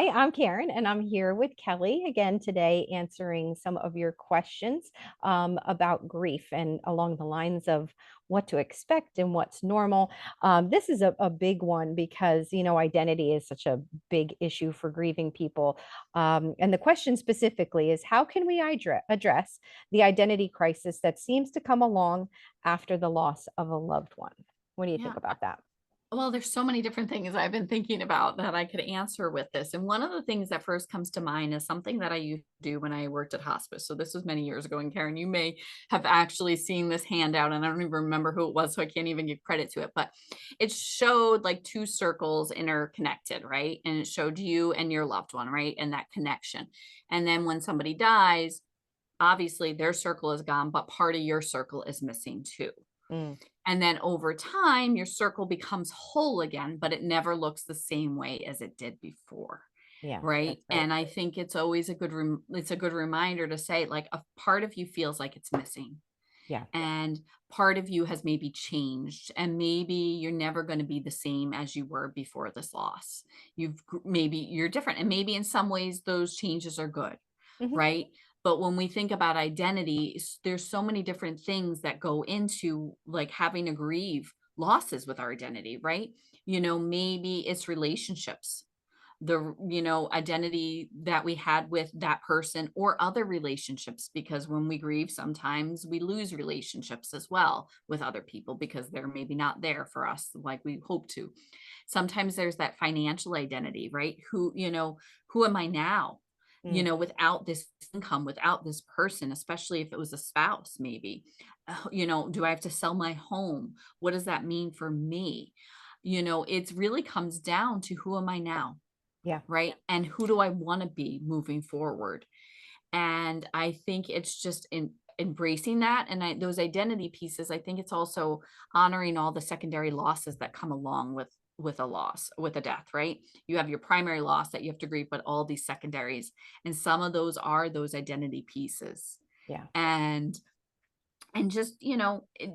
Hi, I'm Karen, and I'm here with Kelly again today, answering some of your questions about grief and along the lines of what to expect and what's normal. This is a big one because, identity is such a big issue for grieving people. And the question specifically is how can we address the identity crisis that seems to come along after the loss of a loved one? What do you Yeah. think about that? Well, there's so many different things I've been thinking about that I could answer with this. And one of the things that first comes to mind is something that I used to do when I worked at hospice. So this was many years ago. And Karen, you may have actually seen this handout, and I don't even remember who it was, so I can't even give credit to it. But it showed like two circles interconnected, right? And it showed you and your loved one, right? And that connection. And then when somebody dies, obviously their circle is gone, but part of your circle is missing too. Mm, And then over time, your circle becomes whole again, but it never looks the same way as it did before. yeah, Right. that's right. And I think it's always a it's a good reminder to say, like, a part of you feels like it's missing. Yeah. And part of you has maybe changed, and maybe you're never going to be the same as you were before this loss. Maybe you're different, and maybe in some ways those changes are good, Mhm. right? But when we think about identity, there's so many different things that go into like having to grieve losses with our identity, right? Maybe it's relationships, identity that we had with that person or other relationships, because when we grieve, sometimes we lose relationships as well with other people because they're maybe not there for us like we hope to. Sometimes there's that financial identity, right? Who am I now? Mm. Without this income, without this person, especially if it was a spouse, maybe. Do I have to sell my home? What does that mean for me? It really comes down to who am I now? Yeah. Right? And who do I wanna be moving forward? And I think it's just embracing that, and those identity pieces. I think it's also honoring all the secondary losses that come along with a loss, with a death, right? You have your primary loss that you have to grieve, but all these secondaries, and some of those are those identity pieces. Yeah. And just,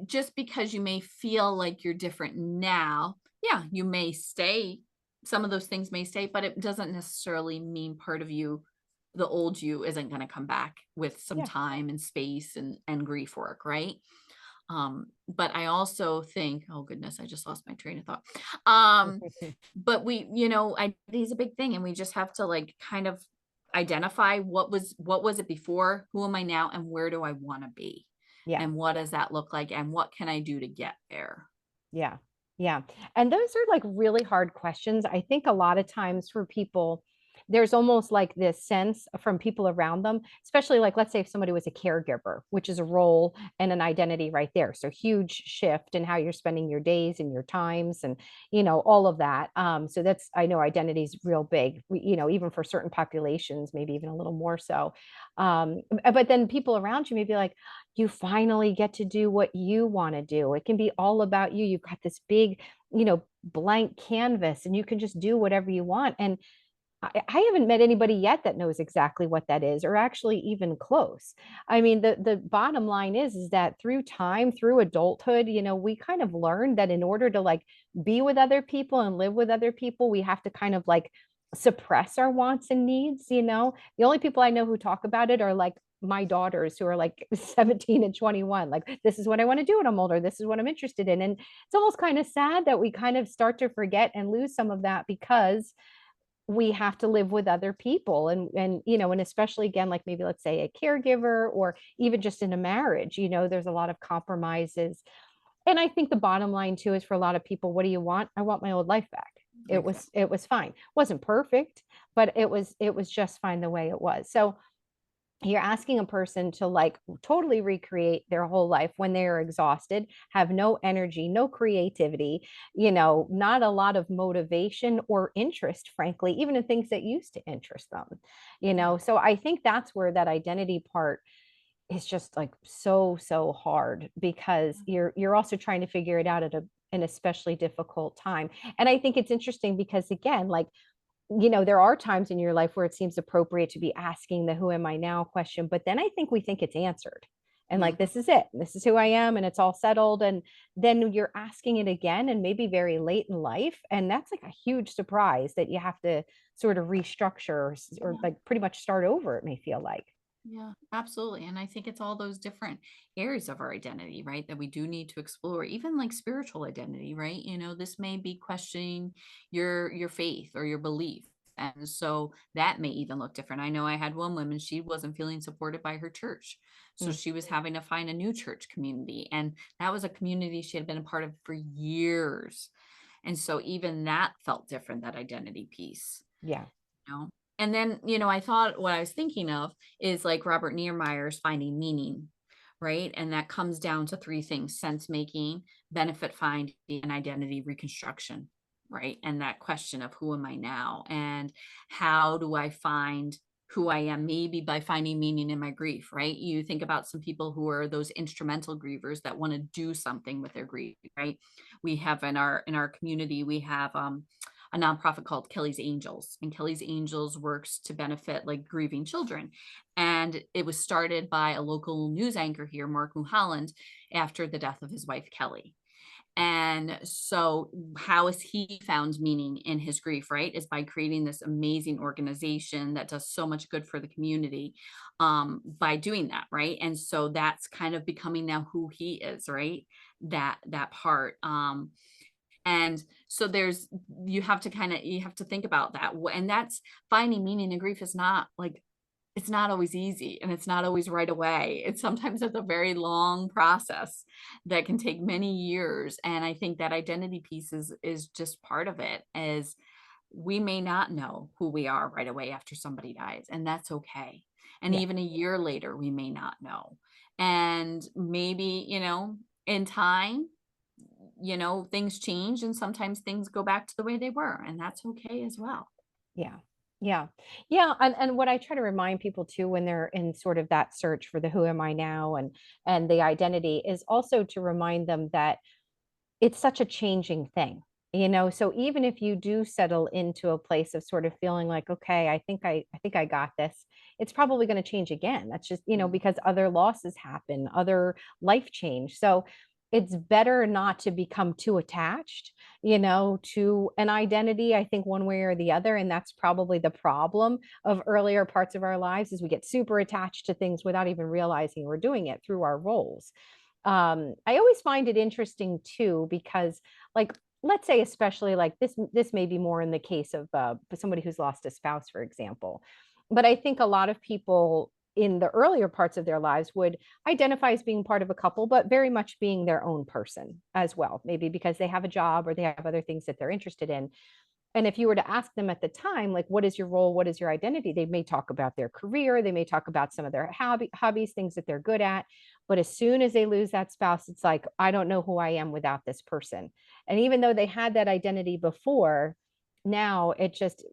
just because you may feel like you're different now, yeah, you may stay. Some of those things may stay, but it doesn't necessarily mean part of you, the old you, isn't going to come back with some Yeah. time and space and grief work, right? But I also think, oh goodness, I just lost my train of thought. But identity is a big thing, and we just have to like kind of identify what was it before, who am I now, and where do I want to be? Yeah. And what does that look like? And what can I do to get there? Yeah. Yeah. And those are like really hard questions. I think a lot of times for people, there's almost like this sense from people around them, especially like, let's say if somebody was a caregiver, which is a role and an identity right there. So huge shift in how you're spending your days and your times and, all of that. So that's, I know identity is real big, even for certain populations, maybe even a little more so. But then people around you may be like, you finally get to do what you want to do. It can be all about you. You've got this big, blank canvas and you can just do whatever you want. And I haven't met anybody yet that knows exactly what that is or actually even close. I mean, the bottom line is that through time, through adulthood, we kind of learned that in order to like be with other people and live with other people, we have to kind of like suppress our wants and needs. The only people I know who talk about it are like my daughters who are like 17 and 21. Like, this is what I want to do when I'm older. This is what I'm interested in. And it's almost kind of sad that we kind of start to forget and lose some of that because we have to live with other people and especially again like maybe let's say a caregiver or even just in a marriage, there's a lot of compromises. And I think the bottom line too is for a lot of people, what do you want? I want my old life back. it Exactly. was it was fine. Wasn't perfect, but it was just fine the way it was. So you're asking a person to like totally recreate their whole life when they are exhausted, have no energy, no creativity, not a lot of motivation or interest, frankly, even in things that used to interest them. Yeah. So I think that's where that identity part is just like so hard because you're also trying to figure it out at an especially difficult time. And I think it's interesting because again, like there are times in your life where it seems appropriate to be asking the who am I now question, but then I think we think it's answered. and like, Mhm. this is it, this is who I am, and it's all settled. And then you're asking it again, and maybe very late in life, and that's like a huge surprise that you have to sort of restructure, or Yeah. like pretty much start over, it may feel like. Yeah, absolutely. And I think it's all those different areas of our identity, right? That we do need to explore, even like spiritual identity, right? This may be questioning your faith or your belief. And so that may even look different. I know I had one woman, she wasn't feeling supported by her church. So Mm, she was having to find a new church community. And that was a community she had been a part of for years. And so even that felt different, that identity piece. yeah. know? And then, I thought what I was thinking of is like Robert Niermeyer's finding meaning, right? And that comes down to three things: sense making, benefit finding, and identity reconstruction, right? And that question of who am I now? And how do I find who I am? Maybe by finding meaning in my grief, right? You think about some people who are those instrumental grievers that want to do something with their grief, right? We have in our community, we have a nonprofit called Kelly's Angels, and Kelly's Angels works to benefit like grieving children. And it was started by a local news anchor here, Mark Mulholland, after the death of his wife, Kelly. And so, how has he found meaning in his grief, right? Is by creating this amazing organization that does so much good for the community by doing that, right? And so that's kind of becoming now who he is, right? That part. And so there's you have to think about that. And that's finding meaning in grief is not like it's not always easy, and it's not always right away. It's a very long process that can take many years. And I think that identity piece is just part of it. As we may not know who we are right away after somebody dies, and that's okay. And Yeah. even a year later, we may not know. And maybe, in time, things change, and sometimes things go back to the way they were, and that's okay as well. Yeah. Yeah. Yeah. And what I try to remind people too, when they're in sort of that search for the who am I now, and the identity, is also to remind them that it's such a changing thing. So even if you do settle into a place of sort of feeling like, okay, I think I got this, it's probably going to change again. That's just, Mhm. because other losses happen, other life change. So it's better not to become too attached, to an identity, I think, one way or the other. And that's probably the problem of earlier parts of our lives, is we get super attached to things without even realizing we're doing it through our roles. I always find it interesting too, because, like, let's say, especially like this may be more in the case of somebody who's lost a spouse, for example. But I think a lot of people in the earlier parts of their lives would identify as being part of a couple, but very much being their own person as well, maybe because they have a job or they have other things that they're interested in. And if you were to ask them at the time, like, what is your role? What is your identity? They may talk about their career. They may talk about some of their hobbies, things that they're good at. But as soon as they lose that spouse, it's like, I don't know who I am without this person. And even though they had that identity before, now it just,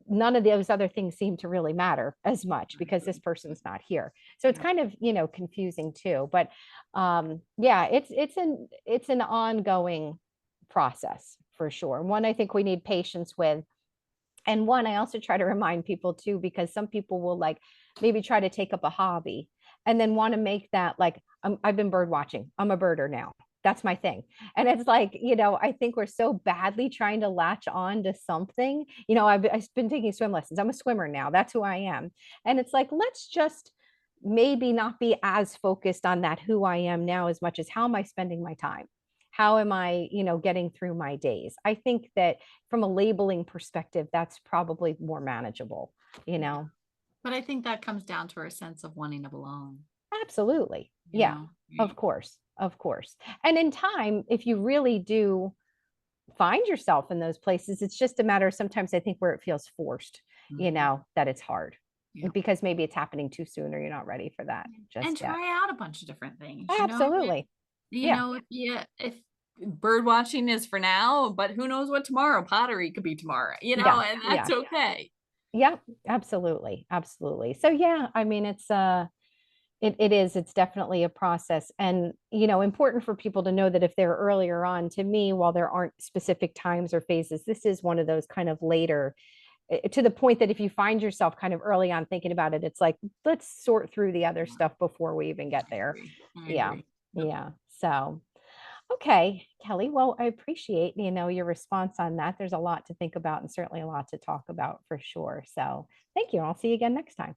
none of those other things seem to really matter as much because this person's not here. So it's Yeah. kind of, confusing too. But yeah, it's an ongoing process for sure. One I think we need patience with, and one I also try to remind people too, because some people will like maybe try to take up a hobby and then want to make that like, I've been bird watching, I'm a birder now, that's my thing. And it's like, I think we're so badly trying to latch on to something. I've been taking swim lessons, I'm a swimmer now, that's who I am. And it's like, let's just maybe not be as focused on that who I am now as much as how am I spending my time, how am I, getting through my days. I think that from a labeling perspective, that's probably more manageable, you Yeah. know? But I think that comes down to our sense of wanting to belong, Absolutely. Yeah, of right? course. Of course. And in time, if you really do find yourself in those places, it's just a matter of sometimes I think where it feels forced, Mhm. that it's hard Yeah. because maybe it's happening too soon or you're not ready for that Yeah. And just yet. try out a bunch of different things, Absolutely. Yeah. if bird watching is for now, but who knows what tomorrow, pottery could be tomorrow, Yeah. and that's Yeah. okay. Yeah. Absolutely. Absolutely. So yeah, I mean, it's definitely a process, and important for people to know that if they're earlier on, to me, while there aren't specific times or phases, this is one of those kind of later to the point that if you find yourself kind of early on thinking about it, it's like, let's sort through the other Yeah, stuff before we even get I there. agree. I Yeah. agree. Yep. Yeah. So, okay, Kelly. Well, I appreciate, your response on that. There's a lot to think about and certainly a lot to talk about for sure. So thank you. I'll see you again next time.